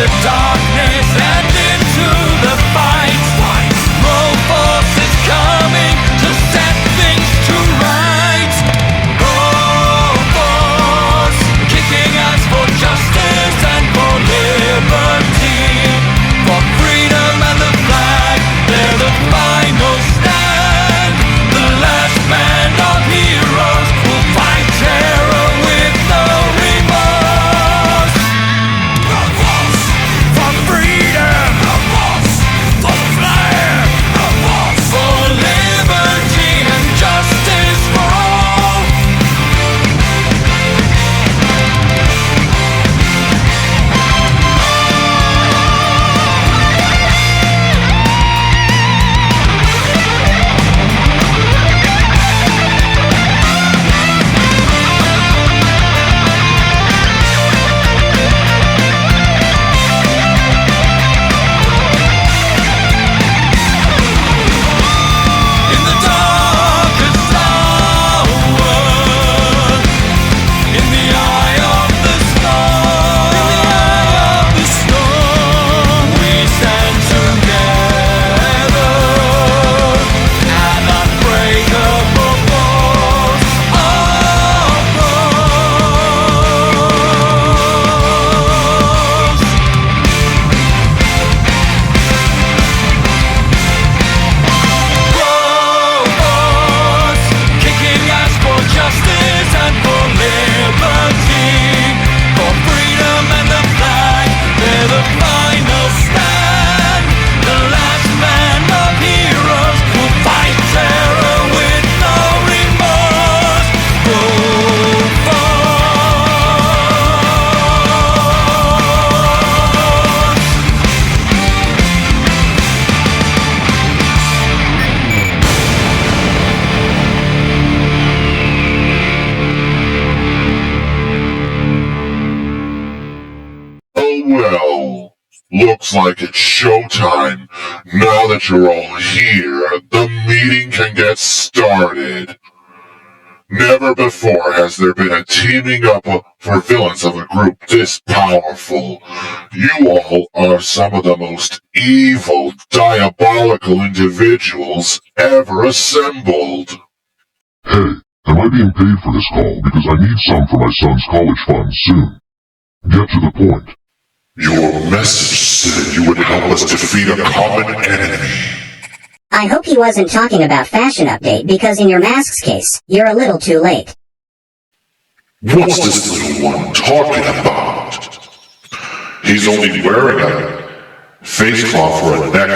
the darkness and into the fight. Roll Force is coming to set things to rights. Roll Force, kicking ass for justice and for liberty, for freedom and the flag. They're the final stand. The last band of heroes will fight terror with no remorse. For freedom, for the flag, for liberty and justice for all. In the darkest hour, in the eye of the storm, we stand together, an unbreakable force of rose. Robots, kicking ass for justice and for liberty, for freedom and the flag. They're the final stand. The last band of heroes will fight terror with no remorse. Oh well, looks like it's showtime. Now that you're all here, the meeting can get started. Never before has there been a teaming up for villains of a group this powerful. You all are some of the most evil, diabolical individuals ever assembled. Hey, am I being paid for this call? Because I need some for my son's college fund soon. Get to the point. Your message said you would help us defeat a common enemy. I hope he wasn't talking about Fashion Update, because in your mask's case, you're a little too late. What's this little one talking about? He's only wearing a face cloth for a neck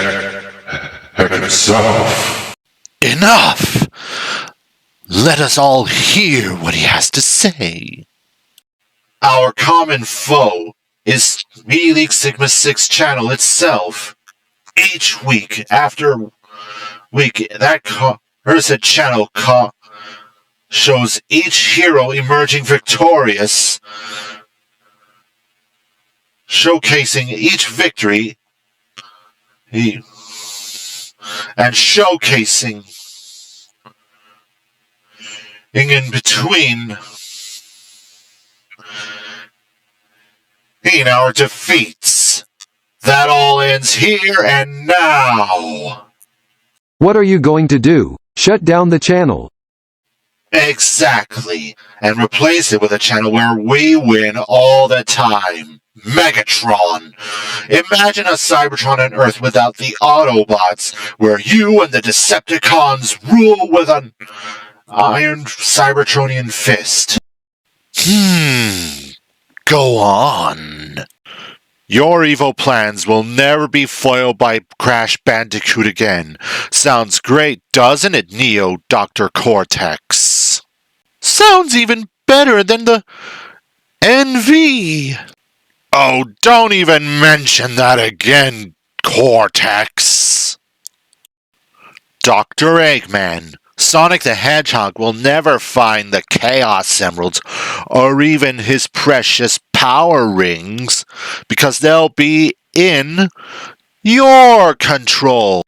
heck himself. Enough! Let us all hear what he has to say. Our common foe is WeLeak Sigma 6 channel itself. Each week after week, that cursed channel shows each hero emerging victorious, showcasing each victory and showcasing in between in our defeats. That all ends here and now. What are you going to do? Shut down the channel? Exactly. And replace it with a channel where we win all the time. Megatron. Imagine a Cybertron on Earth without the Autobots, where you and the Decepticons rule with an iron Cybertronian fist. Go on. Your evil plans will never be foiled by Crash Bandicoot again. Sounds great, doesn't it, Neo Dr. Cortex? Sounds even better than the NV. Oh, don't even mention that again, Cortex. Dr. Eggman, Sonic the Hedgehog will never find the Chaos Emeralds or even his precious power rings because they'll be in your control.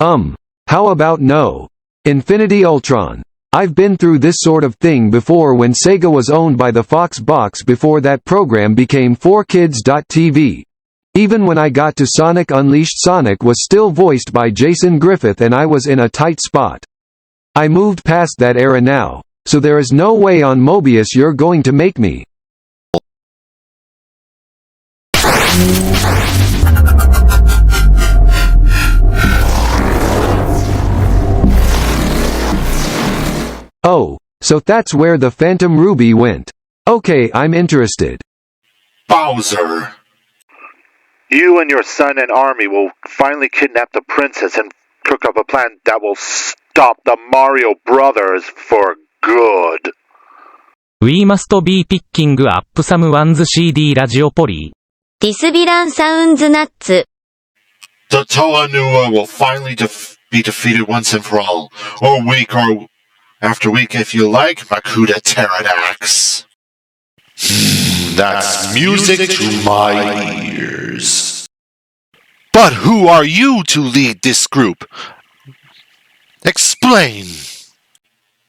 How about no? Infinity Ultron. I've been through this sort of thing before when Sega was owned by the Fox box before that program became 4Kids.TV. Even when I got to Sonic Unleashed, Sonic was still voiced by Jason Griffith and I was in a tight spot. I moved past that era now, so there is no way on Mobius you're going to make me. Oh, so that's where the Phantom Ruby went. Okay, I'm interested. Bowser! You and your son and army will finally kidnap the princess and cook up a plan that will stop the Mario Brothers for good. We must be picking up some one's CD radio poly. ディスヴィランサウンズナッツ The Toa Nua will finally be defeated once and for all. Or week or after week if you like, Makuta Teridax. That's music to my ears. But who are you to lead this group? Explain.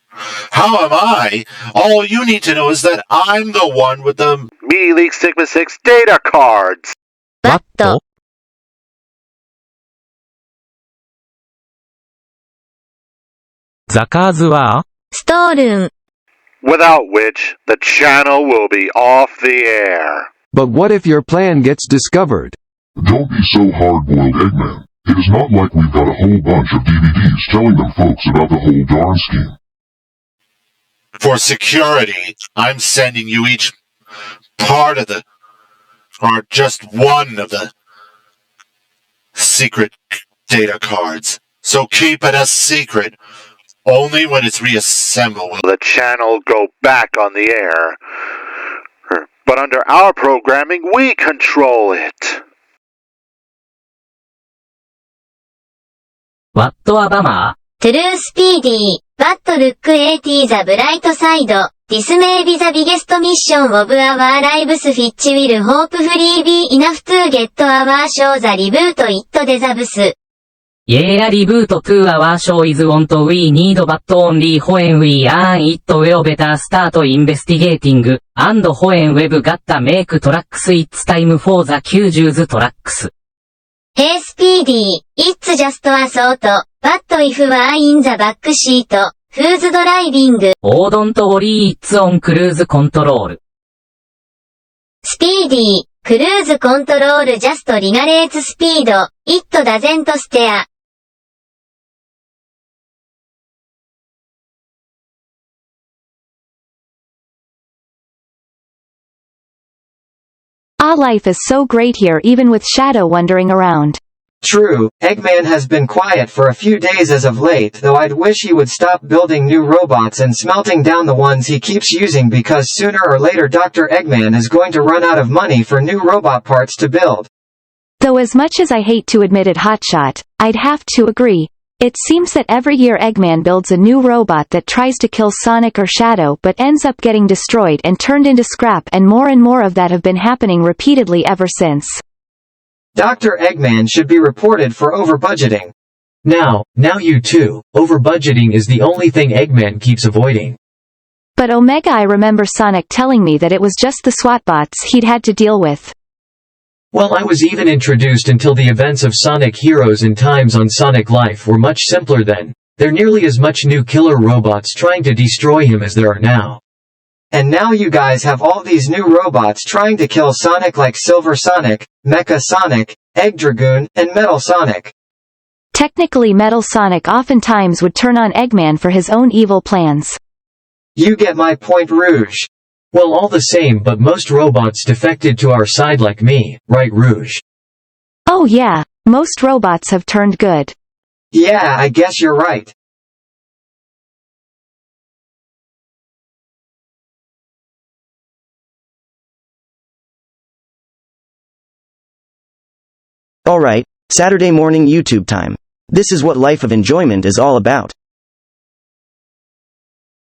How am I? All you need to know is that I'm the one with the Media League Sigma 6 data cards. バット The cards were ストールン Without which, the channel will be off the air. But what if your plan gets discovered? Don't be so hard-boiled, Eggman. It is not like we've got a whole bunch of DVDs telling them folks about the whole darn scheme. For security, I'm sending you each part of the, or just one of the secret data cards. So keep it a secret. Only when it's reassembled will the channel go back on the air. But under our programming, we control it. What a bummer. トゥルースピーディーバットルックエイティーザブライトサイドディスメイビザビゲストミッションオブアワーライブスフィッチウィルホープフリービーイナフトゥーゲットアワーショーザリブートイットデザブス Yeah, reboot to our show is want we need but only when we earn it we'll better start investigating, and when we've got to make tracks it's time for the Q's tracks. Hey Speedy, it's just a thought, but if we're in the back seat, who's driving? Oh don't worry it's on cruise control. Speedy, cruise control just regulates speed, it doesn't steer. Ah, life is so great here even with Shadow wandering around. True, Eggman has been quiet for a few days as of late, though I'd wish he would stop building new robots and smelting down the ones he keeps using because sooner or later Dr. Eggman is going to run out of money for new robot parts to build. Though as much as I hate to admit it, Hotshot, I'd have to agree. It seems that every year Eggman builds a new robot that tries to kill Sonic or Shadow but ends up getting destroyed and turned into scrap, and more of that have been happening repeatedly ever since. Dr. Eggman should be reported for over-budgeting. Now you too. Over-budgeting is the only thing Eggman keeps avoiding. But Omega, I remember Sonic telling me that it was just the SWAT bots he'd had to deal with. Well, I was even introduced until the events of Sonic Heroes in Times on Sonic Life were much simpler then. There are nearly as much new killer robots trying to destroy him as there are now. And now you guys have all these new robots trying to kill Sonic like Silver Sonic, Mecha Sonic, Egg Dragoon, and Metal Sonic. Technically Metal Sonic oftentimes would turn on Eggman for his own evil plans. You get my point, Rouge. Well, all the same, but most robots defected to our side like me, right, Rouge? Oh yeah, most robots have turned good. Yeah, I guess you're right. Alright, Saturday morning YouTube time. This is what life of enjoyment is all about.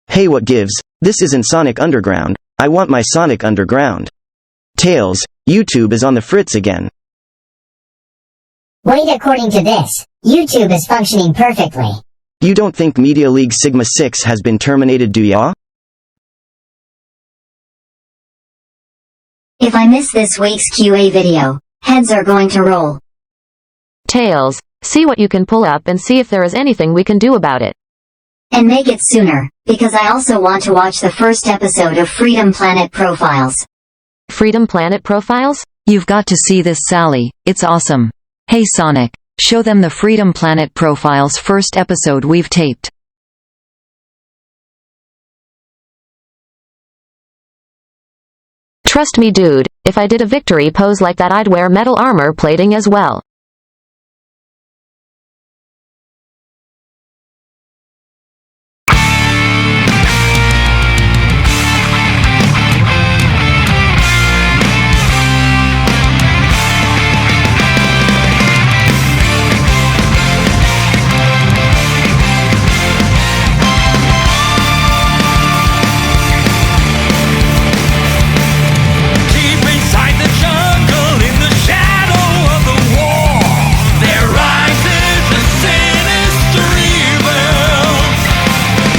Hey, what gives? This isn't Sonic Underground. I want my Sonic Underground. Tails, YouTube is on the fritz again. Wait, according to this, YouTube is functioning perfectly. You don't think Media League Sigma 6 has been terminated, do ya? If I miss this week's QA video, head heads are going to roll. Tails, see what you can pull up and see if there is anything we can do about it. And make it sooner, because I also want to watch the first episode of Freedom Planet Profiles. Freedom Planet Profiles? You've got to see this, Sally. It's awesome. Hey Sonic, show them the Freedom Planet Profiles first episode we've taped. Trust me dude, if I did a victory pose like that I'd wear metal armor plating as well. Deep inside the jungle, in the shadow of the war, there rises a sinister evil.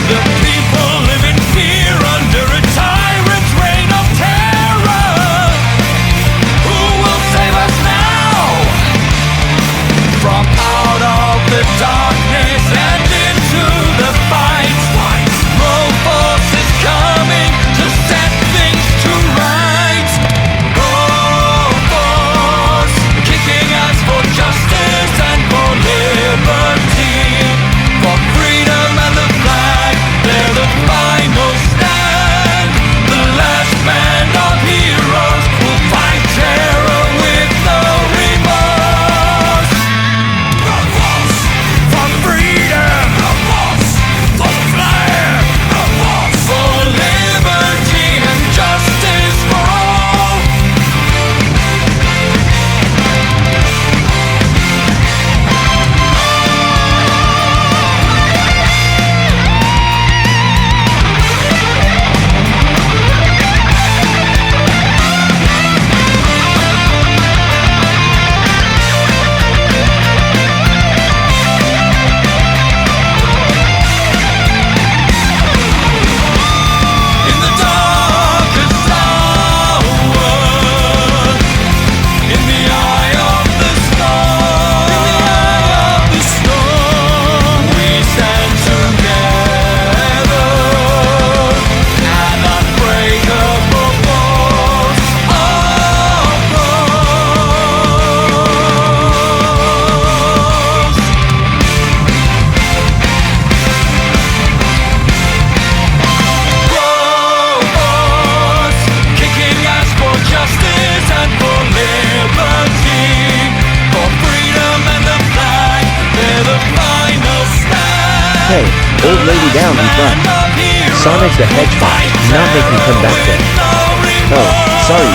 The people live in fear under a tyrant's reign of terror. Who will save us now from out of the darkness and into the fight? Robots is coming to set things to rights. Robots kicking us for justice and for liberty, for freedom and the flag. They're the final stand. The last band of heroes will fight terror with no remorse. Robots for freedom. Robots for the flag. Robots for liberty and justice for all. In the darkest hour, in the eye of the storm, we stand together, an unbreakable force of rose. Robots kicking us for justice and for liberty, for freedom and the flag. They're the final stand. Hey, old lady down in front. Sonic the Hedgehog, do not make me come back there. Oh, sorry.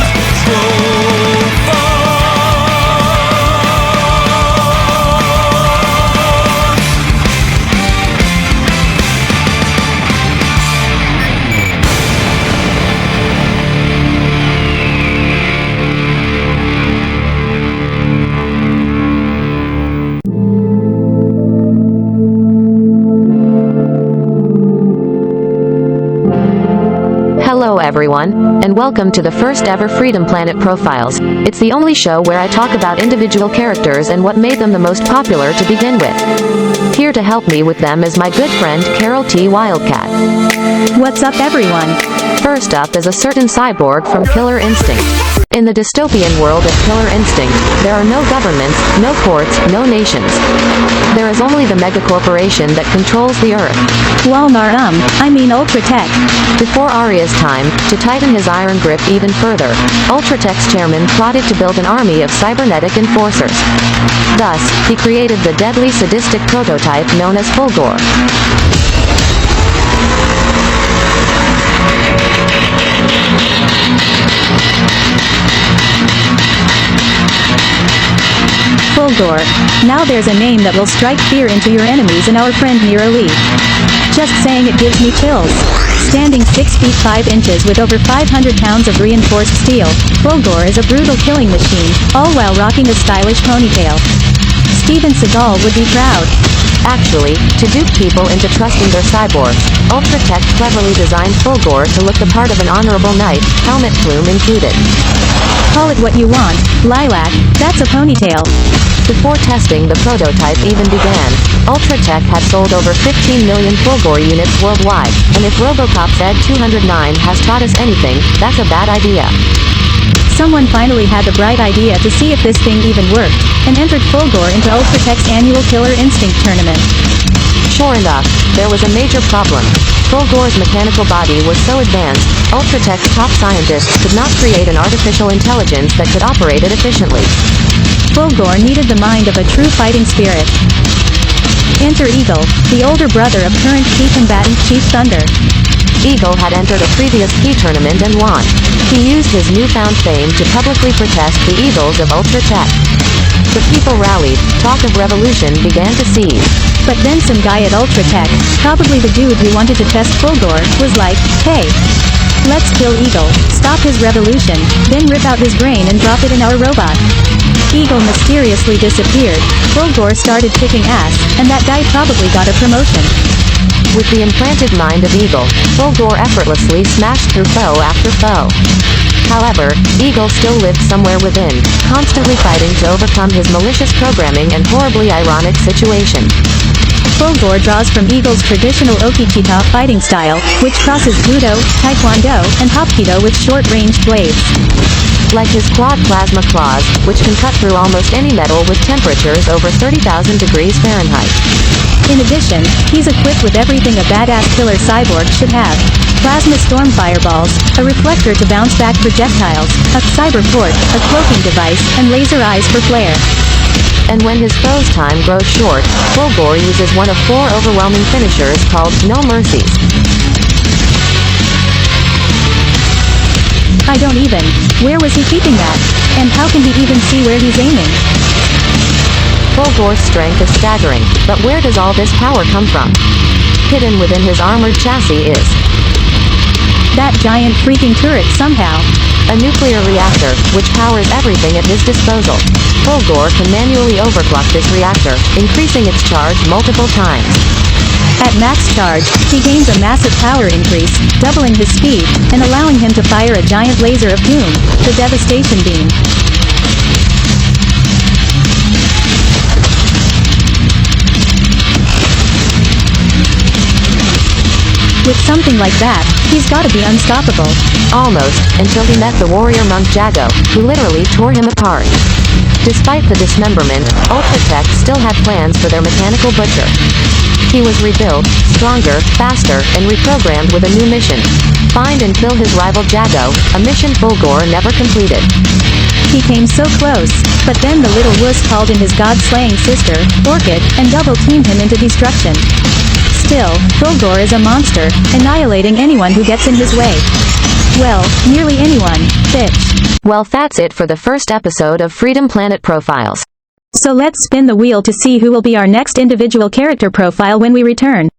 Hello everyone, and welcome to the first ever Freedom Planet Profiles. It's the only show where I talk about individual characters and what made them the most popular to begin with. Here to help me with them is my good friend Carol T. Wildcat. What's up everyone? First up is a certain cyborg from Killer Instinct. In the dystopian world of Killer Instinct, there are no governments, no courts, no nations. There is only the megacorporation that controls the Earth. Walmart I mean Ultratech. Before Arya's time, to tighten his iron grip even further, Ultratech's chairman plotted to build an army of cybernetic enforcers. Thus, he created the deadly sadistic prototype known as Fulgore. Fulgore. Now there's a name that will strike fear into your enemies and our friend Mira Lee. Just saying it gives me chills. Standing 6 feet 5 inches with over 500 pounds of reinforced steel, Fulgore is a brutal killing machine, all while rocking a stylish ponytail. Steven Seagal would be proud. Actually, to dupe people into trusting their cyborgs, Ultratech cleverly designed Fulgore to look the part of an honorable knight, helmet plume included. Call it what you want, Lilac, that's a ponytail. Before testing the prototype even began, Ultratech had sold over 15 million Fulgore units worldwide, and if Robocop's Ed 209 has taught us anything, that's a bad idea. Someone finally had the bright idea to see if this thing even worked, and entered Fulgore into Ultratech's annual Killer Instinct tournament. Sure enough, there was a major problem. Fulgore's mechanical body was so advanced, Ultratech's top scientists could not create an artificial intelligence that could operate it efficiently. Fulgore needed the mind of a true fighting spirit. Enter Eagle, the older brother of current key combatant Chief Thunder. Eagle had entered a previous key tournament and won. He used his newfound fame to publicly protest the evils of Ultratech. The people rallied, talk of revolution began to seize. But then some guy at Ultratech, probably the dude who wanted to test Fulgore, was like, hey, let's kill Eagle, stop his revolution, then rip out his brain and drop it in our robot. Eagle mysteriously disappeared, Fulgore started kicking ass, and that guy probably got a promotion. With the implanted mind of Eagle, Fulgore effortlessly smashed through foe after foe. However, Eagle still lived somewhere within, constantly fighting to overcome his malicious programming and horribly ironic situation. Fulgore draws from Eagle's traditional Okichita fighting style, which crosses Budo, Taekwondo, and Hapkido with short-range blades. Like his quad plasma claws, which can cut through almost any metal with temperatures over 30,000 degrees Fahrenheit. In addition, he's equipped with everything a badass killer cyborg should have. Plasma storm fireballs, a reflector to bounce back projectiles, a cyber port, a cloaking device, and laser eyes for flare. And when his foe's time grows short, Fulgore uses one of 4 overwhelming finishers called No Mercies. I don't even. Where was he keeping that? And how can he even see where he's aiming? Fulgore's strength is staggering, but where does all this power come from? Hidden within his armored chassis is that giant freaking turret somehow. A nuclear reactor, which powers everything at his disposal. Fulgore can manually overclock this reactor, increasing its charge multiple times. At max charge, he gains a massive power increase, doubling his speed, and allowing him to fire a giant laser of doom, the Devastation Beam. With something like that, he's gotta be unstoppable. Almost, until he met the warrior monk Jago, who literally tore him apart. Despite the dismemberment, Ultratech still had plans for their mechanical butcher. He was rebuilt, stronger, faster, and reprogrammed with a new mission. Find and kill his rival Jago, a mission Fulgore never completed. He came so close, but then the little wuss called in his god-slaying sister, Orchid, and double-teamed him into destruction. Still, Fulgore is a monster, annihilating anyone who gets in his way. Well, nearly anyone, bitch. Well, that's it for the first episode of Freedom Planet Profiles. So let's spin the wheel to see who will be our next individual character profile when we return.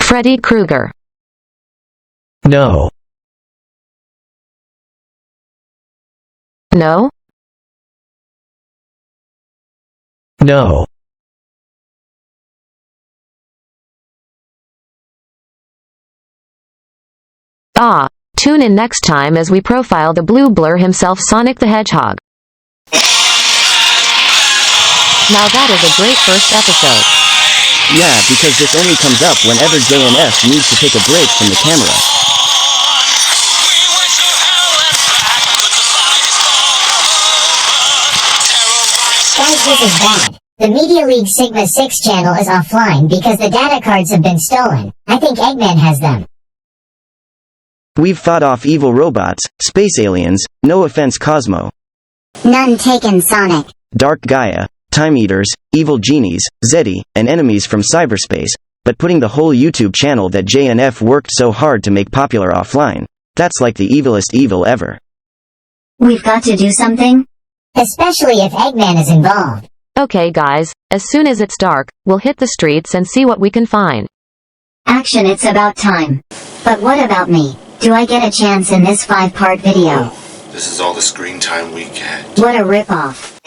Freddy Krueger. No. No? No. Ah, tune in next time as we profile the blue blur himself, Sonic the Hedgehog. Now that is a great first episode. Yeah, because this only comes up whenever JNF needs to take a break from the camera. Guys, this is bad. The Media League Sigma 6 channel is offline because the data cards have been stolen. I think Eggman has them. We've fought off evil robots, space aliens, no offense Cosmo, None taken, Sonic. Dark Gaia, Time Eaters, evil genies, Zeddy, and enemies from cyberspace, but putting the whole YouTube channel that JNF worked so hard to make popular offline, that's like the evilest evil ever. We've got to do something? Especially if Eggman is involved. Okay guys, as soon as it's dark, we'll hit the streets and see what we can find. Action, it's about time. But what about me? Do I get a chance in this 5-part video? This is all the screen time we get. What a ripoff.